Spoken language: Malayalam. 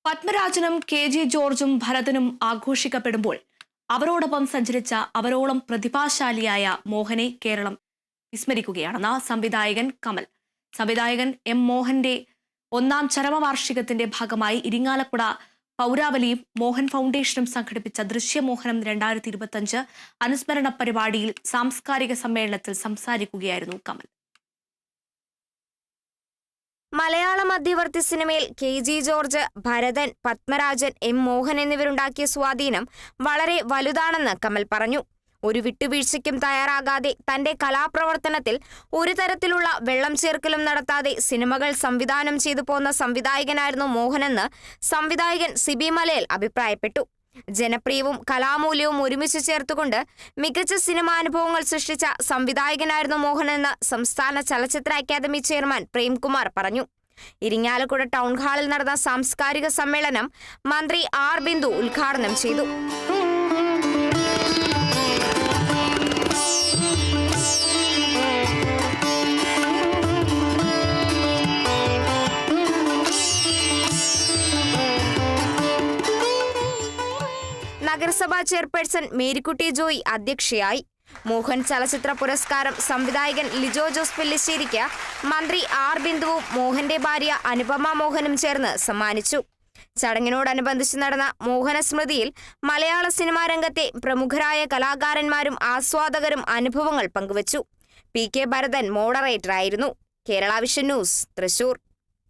പത്മരാജനും കെ.ജി. ജോർജും ഭരതനും ആഘോഷിക്കപ്പെടുമ്പോൾ അവരോടൊപ്പം സഞ്ചരിച്ച അവരോളം പ്രതിഭാശാലിയായ മോഹനെ കേരളം വിസ്മരിക്കുകയാണെന്ന് സംവിധായകൻ കമൽ. സംവിധായകൻ എം മോഹന്റെ 1ാം ചരമവാർഷികത്തിന്റെ ഭാഗമായി ഇരിങ്ങാലക്കുട പൗരാവലിയും മോഹൻ ഫൗണ്ടേഷനും സംഘടിപ്പിച്ച ദൃശ്യമോഹനം 2025 അനുസ്മരണ പരിപാടിയിൽ സാംസ്കാരിക സമ്മേളനത്തിൽ സംസാരിക്കുകയായിരുന്നു കമൽ. മലയാള മധ്യവർത്തി സിനിമയിൽ കെ.ജി. ജോർജ്, ഭരതൻ, പത്മരാജൻ, എം മോഹൻ എന്നിവരുണ്ടാക്കിയ സ്വാധീനം വളരെ വലുതാണെന്ന് കമൽ പറഞ്ഞു. ഒരു വിട്ടുവീഴ്ചയ്ക്കും തയ്യാറാകാതെ തന്റെ കലാപ്രവർത്തനത്തിൽ ഒരു തരത്തിലുള്ള വെള്ളം ചേർക്കലും നടത്താതെ സിനിമകൾ സംവിധാനം ചെയ്തു പോന്ന സംവിധായകനായിരുന്നു മോഹനെന്ന് സംവിധായകൻ സിബി മലയിൽ അഭിപ്രായപ്പെട്ടു. ജനപ്രിയവും കലാമൂല്യവും ഒരുമിച്ച് ചേർത്തുകൊണ്ട് മികച്ച സിനിമാനുഭവങ്ങൾ സൃഷ്ടിച്ച സംവിധായകനായിരുന്നു മോഹനെന്ന് സംസ്ഥാന ചലച്ചിത്ര അക്കാദമി ചെയർമാൻ പ്രേംകുമാർ പറഞ്ഞു. ഇരിങ്ങാലക്കുട ടൗൺ ഹാളിൽ നടന്ന സാംസ്കാരിക സമ്മേളനം മന്ത്രി ആർ ബിന്ദു ഉദ്ഘാടനം ചെയ്തു. നഗരസഭാ ചെയർപേഴ്സൺ മേരിക്കുട്ടി ജോയി അധ്യക്ഷയായി. മോഹൻ ചലച്ചിത്ര പുരസ്കാരം സംവിധായകൻ ലിജോ ജോസ് പെല്ലിശ്ശേരിക്ക് മന്ത്രി ആർ ബിന്ദുവും മോഹന്റെ ഭാര്യ അനുപമ മോഹനും ചേർന്ന് സമ്മാനിച്ചു. ചടങ്ങിനോടനുബന്ധിച്ച് നടന്ന മോഹന സ്മൃതിയിൽ മലയാള സിനിമാ രംഗത്തെ പ്രമുഖരായ കലാകാരന്മാരും ആസ്വാദകരും അനുഭവങ്ങൾ പങ്കുവച്ചു. പി.കെ. ഭരതൻ മോഡറേറ്ററായിരുന്നു. Kerala vision news, Thrissur.